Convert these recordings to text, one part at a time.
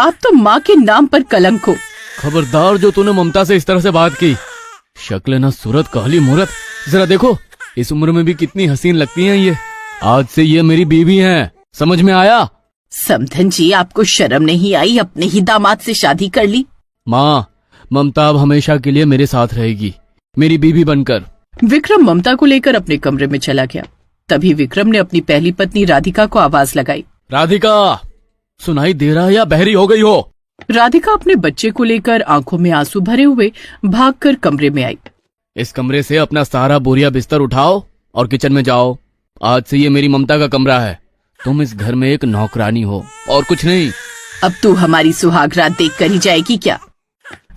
आप तो माँ के नाम पर कलंक हो। खबरदार जो तूने ममता से इस तरह से बात की। शक्ल ना सूरत काली मूरत, जरा देखो इस उम्र में भी कितनी हसीन लगती हैं ये। आज से ये मेरी बीवी हैं, समझ में आया? समधन जी, आपको शर्म नहीं आई? अपने ही दामाद से शादी कर ली। माँ, ममता अब हमेशा के लिए मेरे साथ रहेगी, मेरी बीवी बनकर। विक्रम ममता को लेकर अपने कमरे में चला गया। तभी विक्रम ने अपनी पहली पत्नी राधिका को आवाज लगाई। राधिका, सुनाई दे रहा है या बहरी हो गई हो? राधिका अपने बच्चे को लेकर आंखों में आंसू भरे हुए भागकर कमरे में आई। इस कमरे से अपना सारा बोरिया बिस्तर उठाओ और किचन में जाओ। आज से ये मेरी ममता का कमरा है। तुम इस घर में एक नौकरानी हो और कुछ नहीं। अब तू हमारी सुहाग रात देख कर ही जाएगी क्या?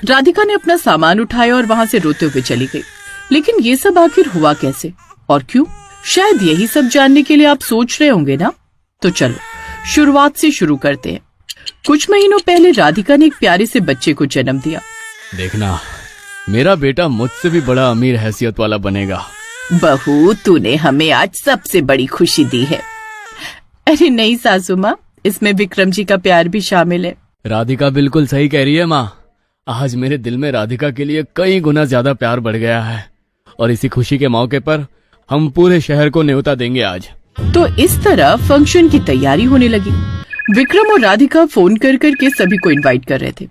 राधिका ने अपना सामान उठाया और वहाँ से रोते हुए चली गई। लेकिन ये सब आखिर हुआ कैसे और क्यों? शायद यही सब जानने के लिए आप सोच रहे होंगे ना? तो चलो शुरुआत से शुरू करते हैं। कुछ महीनों पहले राधिका ने एक प्यारे से बच्चे को जन्म दिया। देखना, मेरा बेटा मुझसे भी बड़ा अमीर हैसियत वाला बनेगा। बहू, तूने हमें आज सबसे बड़ी खुशी दी है। अरे नहीं सासू माँ, इसमें विक्रम जी का प्यार भी शामिल है। राधिका बिल्कुल सही कह रही है माँ। आज मेरे दिल में राधिका के लिए कई गुना ज्यादा प्यार बढ़ गया है और इसी खुशी के मौके पर हम पूरे शहर को न्योता देंगे आज। तो इस तरह फंक्शन की तैयारी होने लगी। विक्रम और राधिका फोन कर के सभी को इनवाइट कर रहे थे।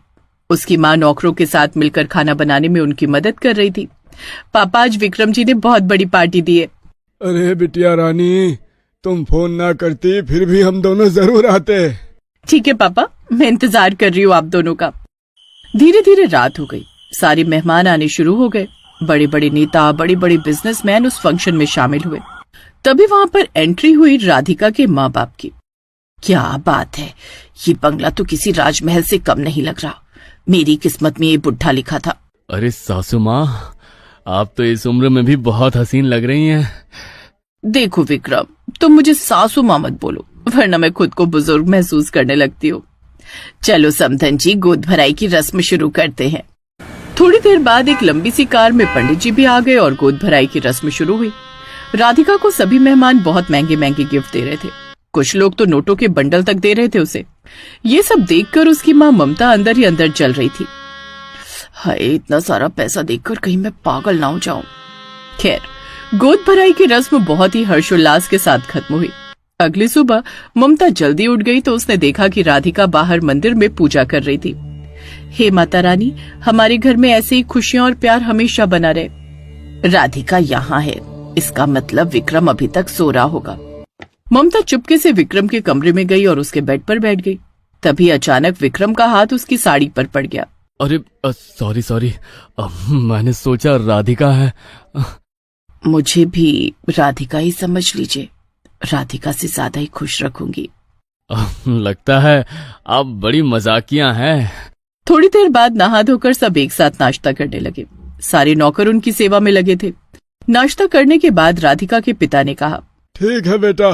उसकी माँ नौकरों के साथ मिलकर खाना बनाने में उनकी मदद कर रही थी। पापा, आज विक्रम जी ने बहुत बड़ी पार्टी दी है। अरे बिटिया रानी, तुम फोन ना करती फिर भी हम दोनों जरूर आते। ठीक है पापा, मैं इंतजार कर रही हूँ आप दोनों का। धीरे धीरे रात हो गई। सारे मेहमान आने शुरू हो गए। बड़े बड़े नेता, बड़े बड़े बिजनेसमैन उस फंक्शन में शामिल हुए। तभी वहाँ पर एंट्री हुई राधिका के माँ बाप की। क्या बात है, ये बंगला तो किसी राजमहल से कम नहीं लग रहा। मेरी किस्मत में ये बुढ़ा लिखा था। अरे सासू माँ, आप तो इस उम्र में भी बहुत हसीन लग रही हैं। देखो विक्रम, तुम मुझे सासू माँ मत बोलो, वरना मैं खुद को बुजुर्ग महसूस करने लगती हूँ। चलो समधन जी, गोद भराई की रस्म शुरू करते हैं। थोड़ी देर बाद एक लंबी सी कार में पंडित जी भी आ गए और गोद भराई की रस्म शुरू हुई। राधिका को सभी मेहमान बहुत महंगे महंगे गिफ्ट दे रहे थे। कुछ लोग तो नोटों के बंडल तक दे रहे थे उसे। ये सब देखकर उसकी माँ ममता अंदर ही अंदर जल रही थी। हाय, इतना सारा पैसा देखकर कहीं मैं पागल ना हो जाऊं। खैर, गोद भराई की रस्म बहुत ही हर्षोल्लास के साथ खत्म हुई। अगली सुबह ममता जल्दी उठ गई तो उसने देखा कि राधिका बाहर मंदिर में पूजा कर रही थी। हे माता रानी, हमारे घर में ऐसे ही खुशियां और प्यार हमेशा बना रहे। राधिका यहाँ है, इसका मतलब विक्रम अभी तक सो रहा होगा। ममता चुपके से विक्रम के कमरे में गई और उसके बेड पर बैठ गई। तभी अचानक विक्रम का हाथ उसकी साड़ी पर पड़ गया। अरे सॉरी, मैंने सोचा राधिका है। मुझे भी राधिका ही समझ लीजिए, राधिका से ज्यादा ही खुश रखूंगी। लगता है आप बड़ी मजाकिया हैं। थोड़ी देर बाद नहा धोकर सब एक साथ नाश्ता करने लगे। सारे नौकर उनकी सेवा में लगे थे। नाश्ता करने के बाद राधिका के पिता ने कहा, ठीक है बेटा,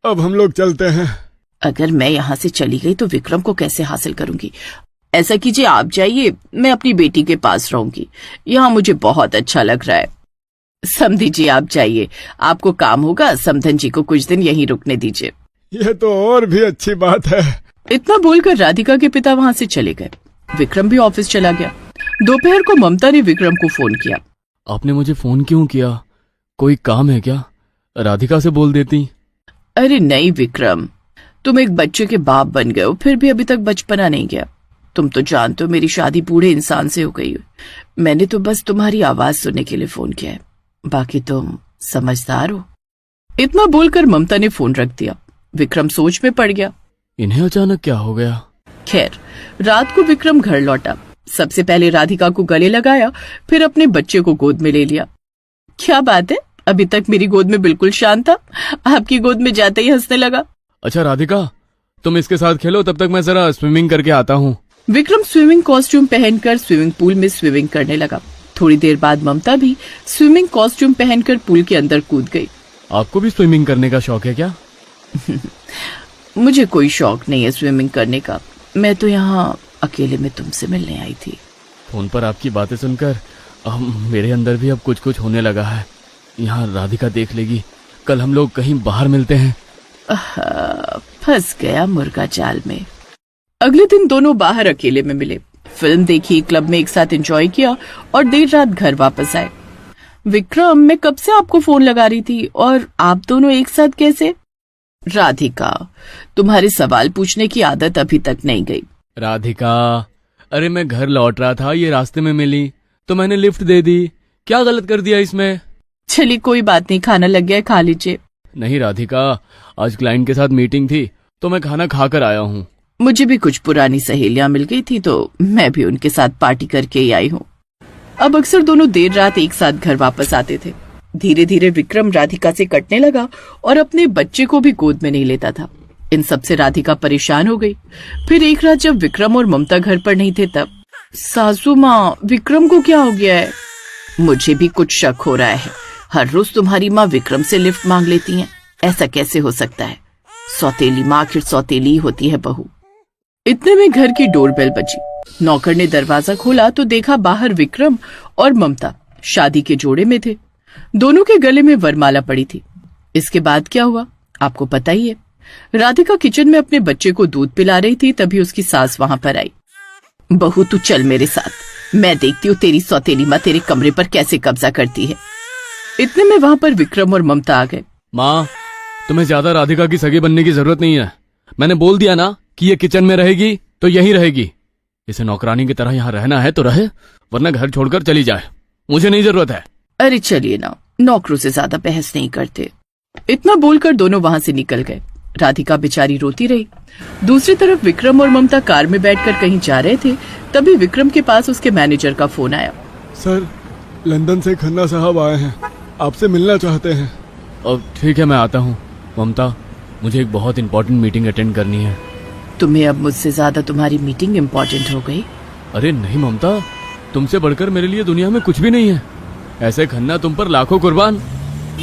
अब हम लोग चलते हैं। अगर मैं यहाँ से चली गई तो विक्रम को कैसे हासिल करूंगी? ऐसा कीजिए, आप जाइए, मैं अपनी बेटी के पास रहूंगी। यहाँ मुझे बहुत अच्छा लग रहा है। समधी जी, आप जाइए, आपको काम होगा, समधन जी को कुछ दिन यहीं रुकने दीजिए। यह तो और भी अच्छी बात है। इतना बोलकर राधिका के पिता वहाँ से चले गए। विक्रम भी ऑफिस चला गया। दोपहर को ममता ने विक्रम को फोन किया। आपने मुझे फोन क्यों किया? कोई काम है क्या? राधिका से बोल देती। अरे नहीं विक्रम, तुम एक बच्चे के बाप बन गए हो, फिर भी अभी तक बचपना नहीं गया। तुम तो जानते हो मेरी शादी बूढ़े इंसान से हो गई है। मैंने तो बस तुम्हारी आवाज सुनने के लिए फोन किया है, बाकी तुम समझदार हो। इतना बोलकर ममता ने फोन रख दिया। विक्रम सोच में पड़ गया। इन्हें अचानक क्या हो गया? खैर, रात को विक्रम घर लौटा। सबसे पहले राधिका को गले लगाया, फिर अपने बच्चे को गोद में ले लिया। क्या बात है, अभी तक मेरी गोद में बिल्कुल शांत था, आपकी गोद में जाते ही हंसने लगा। अच्छा राधिका, तुम इसके साथ खेलो, तब तक मैं जरा स्विमिंग करके आता हूँ। विक्रम स्विमिंग कॉस्ट्यूम पहनकर स्विमिंग पूल में स्विमिंग करने लगा। थोड़ी देर बाद ममता भी स्विमिंग कॉस्ट्यूम पहनकर पूल के अंदर कूद गई। आपको भी स्विमिंग करने का शौक है क्या? मुझे कोई शौक नहीं है स्विमिंग करने का, मैं तो यहाँ अकेले में तुमसे मिलने आई थी। फोन पर आपकी बातें सुनकर मेरे अंदर भी अब कुछ कुछ होने लगा है। यहाँ राधिका देख लेगी, कल हम लोग कहीं बाहर मिलते हैं। फंस गया मुर्गा जाल में। अगले दिन दोनों बाहर अकेले में मिले, फिल्म देखी, क्लब में एक साथ एंजॉय किया और देर रात घर वापस आए। विक्रम, मैं कब से आपको फोन लगा रही थी और आप दोनों एक साथ कैसे? राधिका, तुम्हारे सवाल पूछने की आदत अभी तक नहीं गई। राधिका, अरे मैं घर लौट रहा था, ये रास्ते में मिली तो मैंने लिफ्ट दे दी। क्या गलत कर दिया इसमें? चलिए कोई बात नहीं, खाना लग गया है, खा लीजिए। नहीं राधिका, आज क्लाइंट के साथ मीटिंग थी तो मैं खाना खाकर आया हूँ। मुझे भी कुछ पुरानी सहेलियां मिल गई थी तो मैं भी उनके साथ पार्टी करके ही आई हूँ। अब अक्सर दोनों देर रात एक साथ घर वापस आते थे। धीरे धीरे विक्रम राधिका से कटने लगा और अपने बच्चे को भी गोद में नहीं लेता था। इन सब से राधिका परेशान हो गई। फिर एक रात जब विक्रम और ममता घर पर नहीं थे तब, सासू माँ, विक्रम को क्या हो गया है? मुझे भी कुछ शक हो रहा है। हर रोज तुम्हारी माँ विक्रम से लिफ्ट मांग लेती है, ऐसा कैसे हो सकता है? सौतेली माँ आखिर सौतेली ही होती है बहू। इतने में घर की डोरबेल बजी। नौकर ने दरवाजा खोला तो देखा बाहर विक्रम और ममता शादी के जोड़े में थे। दोनों के गले में वरमाला पड़ी थी। इसके बाद क्या हुआ आपको पता ही है। राधिका किचन में अपने बच्चे को दूध पिला रही थी, तभी उसकी सास वहां पर आई। बहू तू चल मेरे साथ, मैं देखती हूँ तेरी सौतेली माँ तेरे कमरे पर कैसे कब्जा करती है। इतने में वहां पर विक्रम और ममता आ गए। माँ, तुम्हें ज्यादा राधिका की सगी बनने की जरूरत नहीं है। मैंने बोल दिया ना कि ये किचन में रहेगी तो यहीं रहेगी। इसे नौकरानी की तरह यहाँ रहना है तो रहे, वरना घर छोड़कर चली जाए। मुझे नहीं जरूरत है। अरे चलिए ना, नौकरों से ज्यादा बहस नहीं करते। इतना बोलकर दोनों वहां से निकल गए। राधिका बेचारी रोती रही। दूसरी तरफ विक्रम और ममता कार में बैठकर कहीं जा रहे थे, तभी विक्रम के पास उसके मैनेजर का फोन आया। सर, लंदन से खन्ना साहब आए हैं, आपसे मिलना चाहते हैं। अब ठीक है, मैं आता हूँ। ममता, मुझे एक बहुत इंपॉर्टेंट मीटिंग अटेंड करनी है। तुम्हें अब मुझसे ज्यादा तुम्हारी मीटिंग इम्पोर्टेंट हो गई? अरे नहीं ममता, तुमसे बढ़कर मेरे लिए दुनिया में कुछ भी नहीं है। ऐसे खन्ना तुम पर लाखों कुर्बान।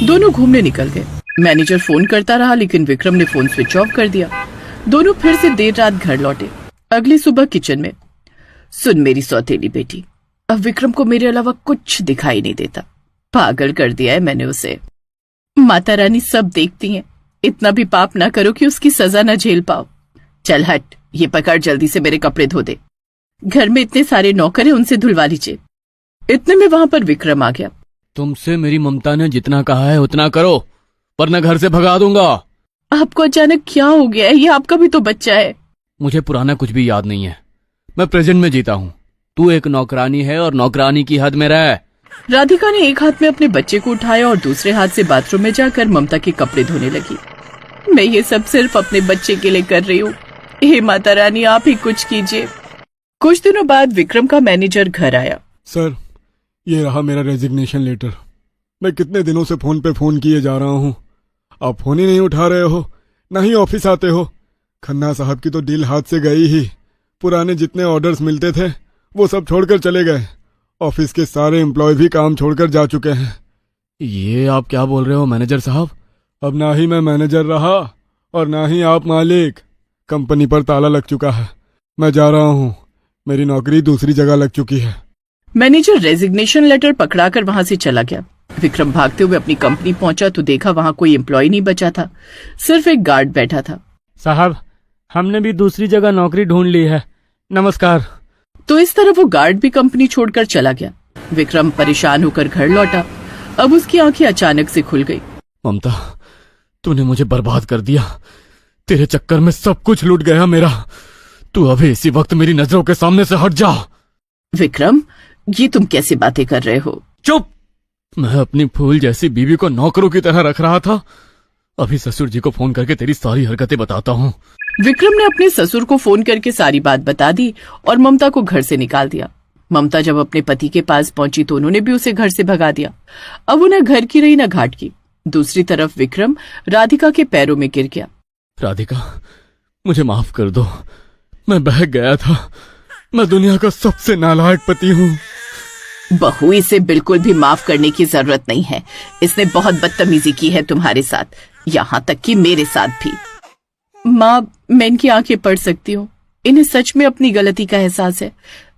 दोनों घूमने निकल गए। मैनेजर फोन करता रहा लेकिन विक्रम ने फोन स्विच ऑफ कर दिया। दोनों फिर से देर रात घर लौटे। अगली सुबह किचन में, सुन मेरी सौतेली बेटी, अब विक्रम को मेरे अलावा कुछ दिखाई नहीं देता। पागल कर दिया है मैंने उसे। माता रानी सब देखती हैं, इतना भी पाप ना करो कि उसकी सजा न झेल पाओ। चल हट, ये पकड़, जल्दी से मेरे कपड़े धो दे। घर में इतने सारे नौकर हैं, उनसे धुलवा लीजिए। इतने में वहां पर विक्रम आ गया। तुमसे मेरी ममता ने जितना कहा है उतना करो, वरना घर से भगा दूंगा। आपको अचानक क्या हो गया है? ये आपका भी तो बच्चा है। मुझे पुराना कुछ भी याद नहीं है, मैं प्रेजेंट में जीता हूँ। तू एक नौकरानी है और नौकरानी की हद में रह। राधिका ने एक हाथ में अपने बच्चे को उठाया और दूसरे हाथ से बाथरूम में जाकर ममता के कपड़े धोने लगी। मैं ये सब सिर्फ अपने बच्चे के लिए कर रही हूँ। हे माता रानी, आप ही कुछ कीजिए। कुछ दिनों बाद विक्रम का मैनेजर घर आया। सर, ये रहा मेरा रेजिग्नेशन लेटर। मैं कितने दिनों से फोन पे फोन किए जा रहा हूँ, आप फोन ही नहीं उठा रहे हो, ना ही ऑफिस आते हो। खन्ना साहब की तो डील हाथ से गई ही। पुराने जितने ऑर्डर्स मिलते थे वो सब छोड़कर चले गए। ऑफिस के सारे एम्प्लॉय भी काम छोड़कर जा चुके हैं। ये आप क्या बोल रहे हो मैनेजर साहब? अब ना ही मैं मैनेजर रहा और ना ही आप मालिक। कंपनी पर ताला लग चुका है। मैं जा रहा हूँ, मेरी नौकरी दूसरी जगह लग चुकी है। मैनेजर रेजिग्नेशन लेटर पकड़ाकर वहां से चला गया। विक्रम भागते हुए अपनी कंपनी पहुंचा तो देखा वहां कोई एम्प्लॉय नहीं बचा था, सिर्फ एक गार्ड बैठा था। साहब, हमने भी दूसरी जगह नौकरी ढूंढ ली है, नमस्कार। तो इस तरह वो गार्ड भी कंपनी छोड़कर चला गया। विक्रम परेशान होकर घर लौटा। अब उसकी आंखें अचानक से खुल गई। ममता, तूने मुझे बर्बाद कर दिया। तेरे चक्कर में सब कुछ लूट गया मेरा। तू अभी इसी वक्त मेरी नजरों के सामने से हट जा। विक्रम, ये तुम कैसी बातें कर रहे हो? चुप! मैं अपनी फूल जैसी बीवी को नौकरों की तरह रख रहा था। अभी ससुर जी को फोन करके तेरी सारी हरकतें बताता हूँ। विक्रम ने अपने ससुर को फोन करके सारी बात बता दी और ममता को घर से निकाल दिया। ममता जब अपने पति के पास पहुंची तो उन्होंने भी उसे घर से भगा दिया। अब वो न घर की रही न घाट की। दूसरी तरफ विक्रम राधिका के पैरों में गिर गया। राधिका, मुझे माफ कर दो, मैं बहक गया था। मैं दुनिया का सबसे नालायक पति हूँ। बहू, इसे बिल्कुल भी माफ करने की जरूरत नहीं है। इसने बहुत बदतमीजी की है तुम्हारे साथ, यहाँ तक कि मेरे साथ भी। माँ, मैं इनकी आंखें पढ़ सकती हूँ। इन्हें सच में अपनी गलती का एहसास है।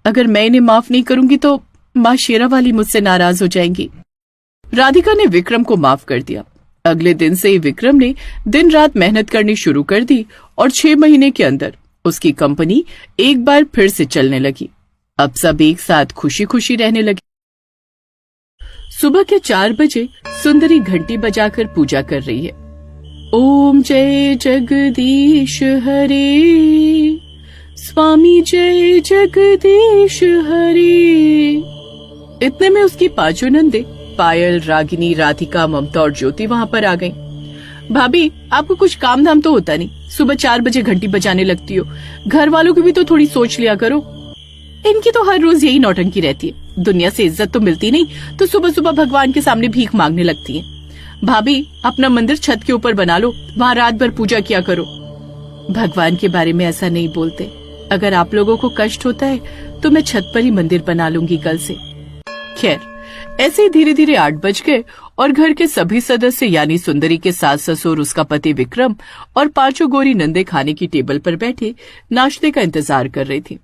अगर मैं इन्हें माफ नहीं करूंगी तो माँ शेरावाली मुझसे नाराज हो जाएंगी। राधिका ने विक्रम को माफ कर दिया। अगले दिन से ही विक्रम ने दिन रात मेहनत करनी शुरू कर दी और 6 महीने के अंदर उसकी कंपनी एक बार फिर से चलने लगी। अब सब एक साथ खुशी खुशी रहने लगे। सुबह के 4 बजे सुंदरी घंटी बजाकर पूजा कर रही है। ओम जय जगदीश हरे, स्वामी जय जगदीश हरे। इतने में उसकी 5 नंदे पायल, रागिनी, राधिका, ममता और ज्योति वहां पर आ गईं। भाभी, आपको कुछ काम धाम तो होता नहीं, सुबह 4 बजे घंटी बजाने लगती हो। घर वालों की भी तो थोड़ी सोच लिया करो। इनकी तो हर रोज यही नौटंकी रहती है। दुनिया से इज्जत तो मिलती नहीं, तो सुबह सुबह भगवान के सामने भीख मांगने लगती है। भाभी, अपना मंदिर छत के ऊपर बना लो, वहाँ रात भर पूजा किया करो। भगवान के बारे में ऐसा नहीं बोलते। अगर आप लोगों को कष्ट होता है तो मैं छत पर ही मंदिर बना लूंगी कल से। खैर, ऐसे ही धीरे धीरे 8 बज गए और घर के सभी सदस्य यानी सुंदरी के सास ससुर, उसका पति विक्रम और 5 गोरी नंदे खाने की टेबल पर बैठे नाश्ते का इंतजार कर रही थी।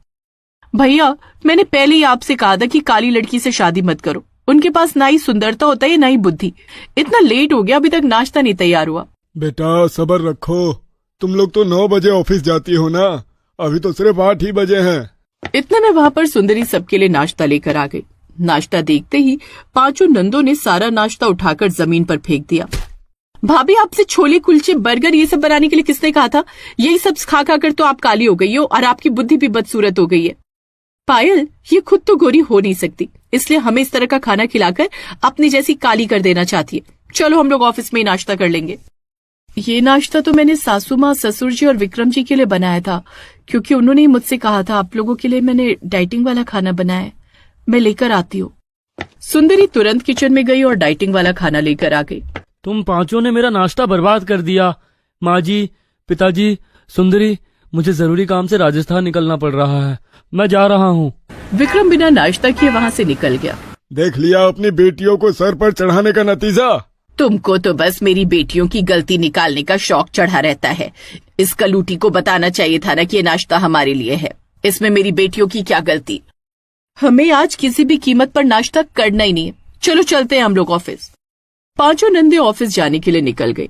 भैया, मैंने पहले ही आपसे कहा था कि काली लड़की से शादी मत करो। उनके पास ना ही सुंदरता होता है ना ही बुद्धि। इतना लेट हो गया, अभी तक नाश्ता नहीं तैयार हुआ। बेटा सब्र रखो, तुम लोग तो 9 बजे ऑफिस जाती हो ना, अभी तो सिर्फ 8 ही बजे हैं। इतने में वहां पर सुंदरी सबके लिए नाश्ता लेकर आ गई। नाश्ता देखते ही 5 नंदों ने सारा नाश्ता उठाकर जमीन पर फेंक दिया। भाभी, आपसे छोले, कुलचे, बर्गर ये सब बनाने के लिए किसने कहा था? यही सब खा खा कर तो आप काली हो गई हो और आपकी बुद्धि भी बदसूरत हो गई है। पायल, ये खुद तो गोरी हो नहीं सकती, इसलिए हमें इस तरह का खाना खिलाकर अपनी जैसी काली कर देना चाहती है। चलो हम लोग ऑफिस में ही नाश्ता कर लेंगे। ये नाश्ता तो मैंने सासू माँ, ससुर जी और विक्रम जी के लिए बनाया था, क्योंकि उन्होंने ही मुझसे कहा था आप लोगों के लिए मैंने डाइटिंग वाला खाना बनाया है, मैं लेकर आती हूँ। सुंदरी तुरंत किचन में गई और डाइटिंग वाला खाना लेकर आ गई। तुम 5 ने मेरा नाश्ता बर्बाद कर दिया। माँ जी, पिताजी, सुंदरी, मुझे जरूरी काम से राजस्थान निकलना पड़ रहा है, मैं जा रहा हूँ। विक्रम बिना नाश्ता किए वहाँ से निकल गया। देख लिया अपनी बेटियों को सर पर चढ़ाने का नतीजा। तुमको तो बस मेरी बेटियों की गलती निकालने का शौक चढ़ा रहता है। इस कलूटी को बताना चाहिए था ना कि ये नाश्ता हमारे लिए है। इसमें मेरी बेटियों की क्या गलती? हमें आज किसी भी कीमत पर नाश्ता करना ही नहीं है। चलो चलते हैं हम लोग ऑफिस। 5 नंदे ऑफिस जाने के लिए निकल गई।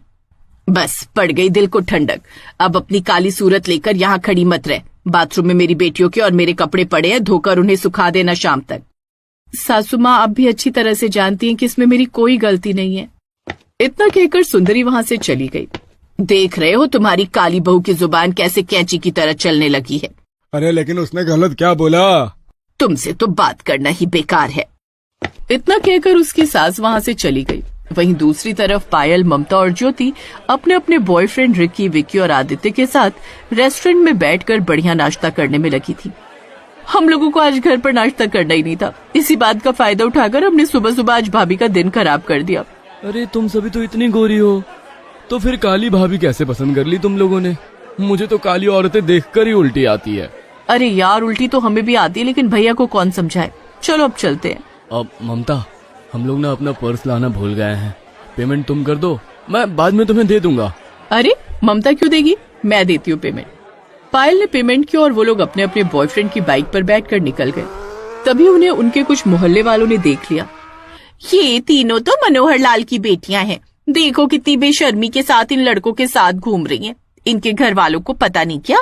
बस पड़ गई दिल को ठंडक। अब अपनी काली सूरत लेकर यहाँ खड़ी मत रह। बाथरूम में मेरी बेटियों के और मेरे कपड़े पड़े हैं, धोकर उन्हें सुखा देना शाम तक। सासू माँ, आप भी अच्छी तरह से जानती हैं कि इसमें मेरी कोई गलती नहीं है। इतना कहकर सुंदरी वहां से चली गई। देख रहे हो तुम्हारी काली बहू की जुबान कैसे कैंची की तरह चलने लगी है। अरे लेकिन उसने गलत क्या बोला? तुमसे तो बात करना ही बेकार है। इतना कहकर उसकी सास वहां से चली गई। वहीं दूसरी तरफ पायल, ममता और ज्योति अपने अपने बॉयफ्रेंड रिकी, विक्की और आदित्य के साथ रेस्टोरेंट में बैठकर बढ़िया नाश्ता करने में लगी थी। हम लोगों को आज घर पर नाश्ता करना ही नहीं था। इसी बात का फायदा उठाकर हमने सुबह सुबह आज भाभी का दिन खराब कर दिया। अरे तुम सभी तो इतनी गोरी हो, तो फिर काली भाभी कैसे पसंद कर ली तुम लोगों ने? मुझे तो काली औरतें देखकर ही उल्टी आती है। अरे यार, उल्टी तो हमें भी आती है, लेकिन भैया को कौन समझाए। चलो अब चलते हैं। अब ममता, हम लोग ना अपना पर्स लाना भूल गए हैं। पेमेंट तुम कर दो, मैं बाद में तुम्हें दे दूंगा। अरे ममता क्यों देगी, मैं देती हूँ पेमेंट। पायल ने पेमेंट किया और वो लोग अपने अपने बॉयफ्रेंड की बाइक पर बैठकर निकल गए। तभी उन्हें उनके कुछ मोहल्ले वालों ने देख लिया। ये तीनों तो मनोहर लाल की बेटियां हैं। देखो कितनी बेशर्मी के साथ इन लड़कों के साथ घूम रही हैं। इनके घर वालों को पता नहीं क्या?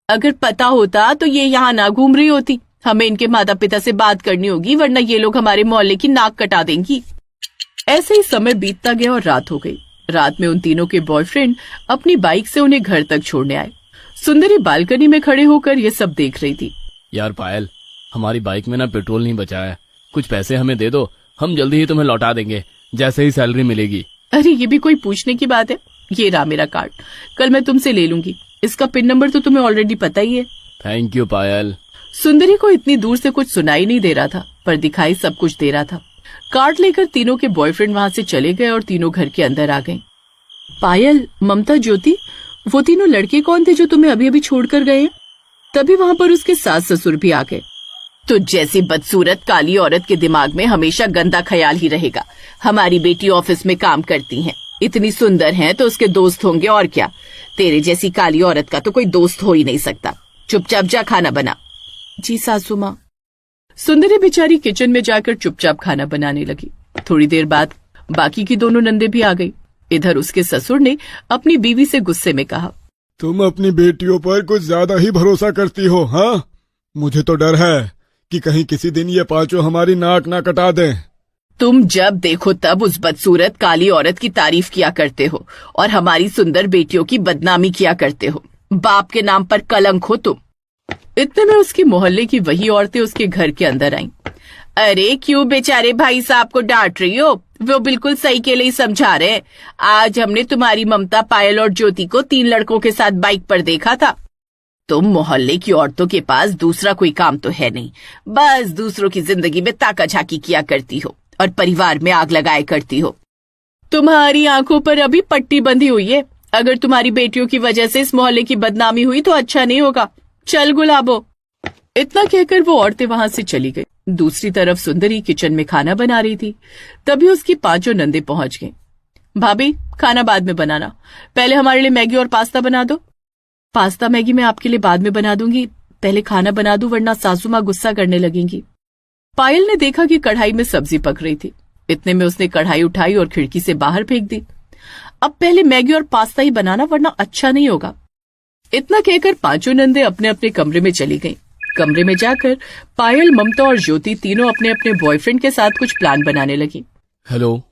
अगर पता होता तो ये यहाँ ना घूम रही होती। हमें इनके माता पिता से बात करनी होगी, वरना ये लोग हमारे मोहल्ले की नाक कटा देंगी। ऐसे ही समय बीतता गया और रात हो गई। रात में उन तीनों के बॉयफ्रेंड अपनी बाइक से उन्हें घर तक छोड़ने आए। सुंदरी बालकनी में खड़े होकर ये सब देख रही थी। यार पायल, हमारी बाइक में ना पेट्रोल नहीं बचा है, कुछ पैसे हमें दे दो, हम जल्दी ही तुम्हें लौटा देंगे जैसे ही सैलरी मिलेगी। अरे ये भी कोई पूछने की बात है। ये रहा मेरा कार्ड, कल मैं तुमसे ले लूंगी। इसका पिन नंबर तो तुम्हें ऑलरेडी पता ही है। थैंक यू पायल। सुंदरी को इतनी दूर से कुछ सुनाई नहीं दे रहा था, पर दिखाई सब कुछ दे रहा था। कार्ड लेकर तीनों के बॉयफ्रेंड वहां से चले गए और तीनों घर के अंदर आ गए। पायल, ममता, ज्योति, वो तीनों लड़के कौन थे जो तुम्हें अभी अभी छोड़कर गए? तभी वहां पर उसके सास ससुर भी आ गए। तो जैसी बदसूरत काली औरत के दिमाग में हमेशा गंदा ख्याल ही रहेगा। हमारी बेटी ऑफिस में काम करती हैं, इतनी सुंदर हैं तो उसके दोस्त होंगे और क्या। तेरे जैसी काली औरत का तो कोई दोस्त हो ही नहीं सकता। चुपचाप जा खाना बना। जी सासू माँ। सुंदरी बेचारी किचन में जाकर चुपचाप खाना बनाने लगी। थोड़ी देर बाद बाकी की दोनों नंदे भी आ गई। इधर उसके ससुर ने अपनी बीवी से गुस्से में कहा, तुम अपनी बेटियों पर कुछ ज्यादा ही भरोसा करती हो, हाँ? मुझे तो डर है कि कहीं किसी दिन ये पांचों हमारी नाक ना कटा दें। तुम जब देखो तब उस बदसूरत काली औरत की तारीफ किया करते हो और हमारी सुंदर बेटियों की बदनामी किया करते हो। बाप के नाम पर कलंक हो तुम। इतने में उसकी मोहल्ले की वही औरतें उसके घर के अंदर आईं। अरे क्यों बेचारे भाई साहब को डांट रही हो? वो बिल्कुल सही के लिए समझा रहे हैं। आज हमने तुम्हारी ममता, पायल और ज्योति को 3 लड़कों के साथ बाइक पर देखा था। तुम मोहल्ले की औरतों के पास दूसरा कोई काम तो है नहीं, बस दूसरों की जिंदगी में ताका झाकी किया करती हो और परिवार में आग लगाया करती हो। तुम्हारी आंखों पर अभी पट्टी बंधी हुई है। अगर तुम्हारी बेटियों की वजह से इस मोहल्ले की बदनामी हुई तो अच्छा नहीं होगा। चल गुलाबो। इतना कहकर वो औरतें वहां से चली गई। दूसरी तरफ सुंदरी किचन में खाना बना रही थी। तभी उसकी 5 नंदे पहुंच गए। भाभी, खाना बाद में बनाना, पहले हमारे लिए मैगी और पास्ता बना दो। पास्ता मैगी मैं आपके लिए बाद में बना दूंगी, पहले खाना बना दूं वरना सासू माँ गुस्सा करने लगेंगी। पायल ने देखा कि कढ़ाई में सब्जी पक रही थी। इतने में उसने कढ़ाई उठाई और खिड़की से बाहर फेंक दी। अब पहले मैगी और पास्ता ही बनाना वरना अच्छा नहीं होगा। इतना कहकर 5 नंदे अपने अपने कमरे में चली गईं। कमरे में जाकर पायल, ममता और ज्योति तीनों अपने अपने बॉयफ्रेंड के साथ कुछ प्लान बनाने लगी। हेलो,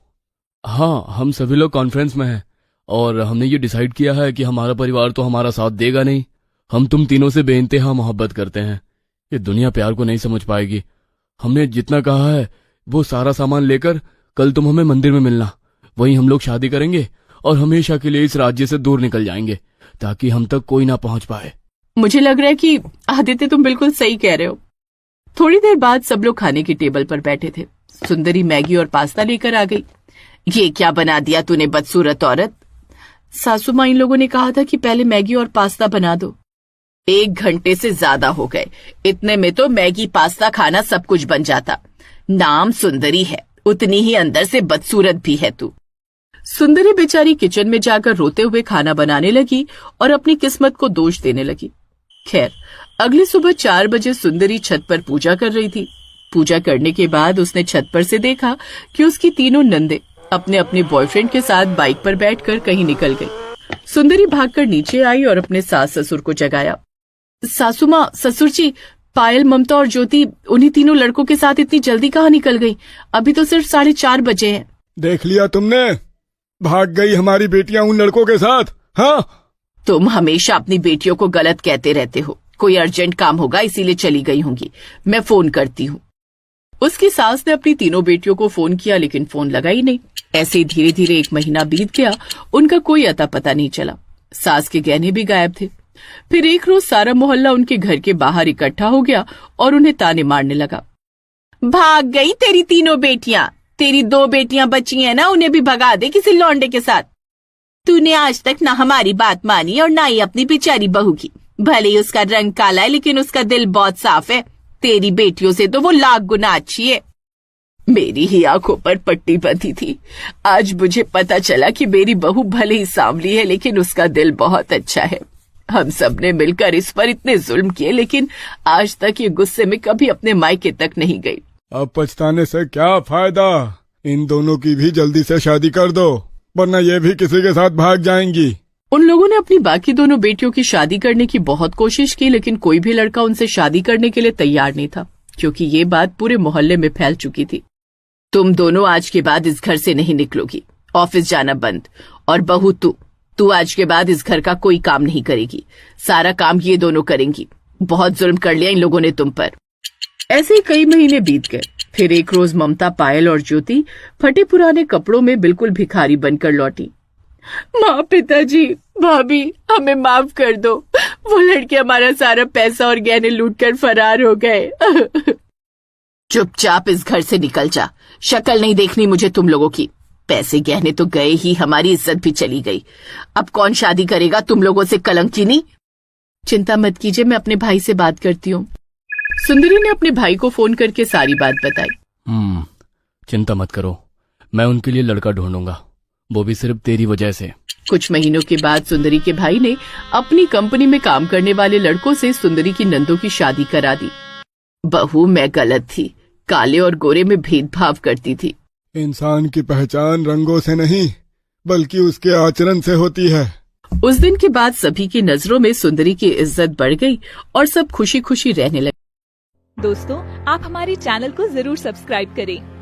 हाँ, हम सभी लोग कॉन्फ्रेंस में हैं और हमने ये डिसाइड किया है कि हमारा परिवार तो हमारा साथ देगा नहीं। हम तुम तीनों से बेइंतहा मोहब्बत करते हैं। ये दुनिया प्यार को नहीं समझ पाएगी। हमने जितना कहा है वो सारा सामान लेकर कल तुम हमें मंदिर में मिलना। वहीं हम लोग शादी करेंगे और हमेशा के लिए इस राज्य से दूर निकल जाएंगे ताकि हम तक कोई ना पहुंच पाए। मुझे लग रहा है कि आदित्य तुम बिल्कुल सही कह रहे हो। थोड़ी देर बाद सब लोग खाने की टेबल पर बैठे थे। सुंदरी मैगी और पास्ता लेकर आ गई। ये क्या बना दिया तूने बदसूरत औरत? सासू माँ, इन लोगों ने कहा था कि पहले मैगी और पास्ता बना दो। 1 घंटे से ज्यादा हो गए। इतने में तो मैगी, पास्ता, खाना सब कुछ बन जाता। नाम सुंदरी है, उतनी ही अंदर से बदसूरत भी है तू। सुंदरी बेचारी किचन में जाकर रोते हुए खाना बनाने लगी और अपनी किस्मत को दोष देने लगी। खैर, अगली सुबह 4 बजे सुंदरी छत पर पूजा कर रही थी। पूजा करने के बाद उसने छत पर से देखा कि उसकी तीनों नंदे अपने अपने बॉयफ्रेंड के साथ बाइक पर बैठकर कहीं निकल गई। सुंदरी भागकर नीचे आई और अपने सास ससुर को जगाया। सासू माँ, ससुर जी, पायल, ममता और ज्योति उन्हीं तीनों लड़कों के साथ इतनी जल्दी कहाँ निकल गई? अभी तो सिर्फ 4:30 बजे हैं। देख लिया तुमने, भाग गई हमारी बेटियां उन लड़कों के साथ। हाँ, तुम हमेशा अपनी बेटियों को गलत कहते रहते हो। कोई अर्जेंट काम होगा इसीलिए चली गई होंगी। मैं फोन करती हूँ। उसकी सास ने अपनी तीनों बेटियों को फोन किया लेकिन फोन लगा ही नहीं। ऐसे ही धीरे धीरे 1 महीना बीत गया। उनका कोई अता पता नहीं चला। सास के गहने भी गायब थे। फिर एक रोज सारा मोहल्ला उनके घर के बाहर इकट्ठा हो गया और उन्हें ताने मारने लगा। भाग गई तेरी तीनों बेटियां। तेरी 2 बेटियां बची हैं ना, उन्हें भी भगा दे किसी लौंडे के साथ। तूने आज तक ना हमारी बात मानी और ना ही अपनी बेचारी बहू की। भले ही उसका रंग काला है लेकिन उसका दिल बहुत साफ है। तेरी बेटियों से तो वो लाख गुना अच्छी है। मेरी ही आंखों पर पट्टी बंधी थी। आज मुझे पता चला कि मेरी बहू भले ही सांवली है लेकिन उसका दिल बहुत अच्छा है। हम सब ने मिलकर इस पर इतने जुल्म किए लेकिन आज तक ये गुस्से में कभी अपने मायके तक नहीं गई। अब पछताने से क्या फायदा? इन दोनों की भी जल्दी से शादी कर दो वरना ये भी किसी के साथ भाग जाएंगी। उन लोगों ने अपनी बाकी दोनों बेटियों की शादी करने की बहुत कोशिश की लेकिन कोई भी लड़का उनसे शादी करने के लिए तैयार नहीं था क्योंकि ये बात पूरे मोहल्ले में फैल चुकी थी। तुम दोनों आज के बाद इस घर से नहीं निकलोगी। ऑफिस जाना बंद। और बहू तू आज के बाद इस घर का कोई काम नहीं करेगी। सारा काम ये दोनों करेंगी। बहुत जुल्म कर लिया इन लोगों ने तुम पर। ऐसे ही कई महीने बीत गए। फिर एक रोज ममता, पायल और ज्योति फटे पुराने कपड़ों में बिल्कुल भिखारी बनकर लौटी। माँ, पिताजी, भाभी, हमें माफ कर दो। वो लड़के हमारा सारा पैसा और गहने लूटकर फरार हो गए। चुपचाप इस घर से निकल जा। शक्ल नहीं देखनी मुझे तुम लोगों की। पैसे गहने तो गए ही, हमारी इज्जत भी चली गई। अब कौन शादी करेगा तुम लोगों से कलंकिनी? चिंता मत कीजिए, मैं अपने भाई से बात करती हूँ। सुंदरी ने अपने भाई को फोन करके सारी बात बताई। चिंता मत करो, मैं उनके लिए लड़का ढूंढूंगा, वो भी सिर्फ तेरी वजह से। कुछ महीनों के बाद सुंदरी के भाई ने अपनी कंपनी में काम करने वाले लड़कों से सुंदरी की नंदों की शादी करा दी। बहू, मैं गलत थी। काले और गोरे में भेदभाव करती थी। इंसान की पहचान रंगों से नहीं बल्कि उसके आचरण से होती है। उस दिन के बाद सभी की नजरों में सुंदरी की इज्जत बढ़ गई और सब खुशी खुशी रहने लगे। दोस्तों, आप हमारे चैनल को जरूर सब्सक्राइब करें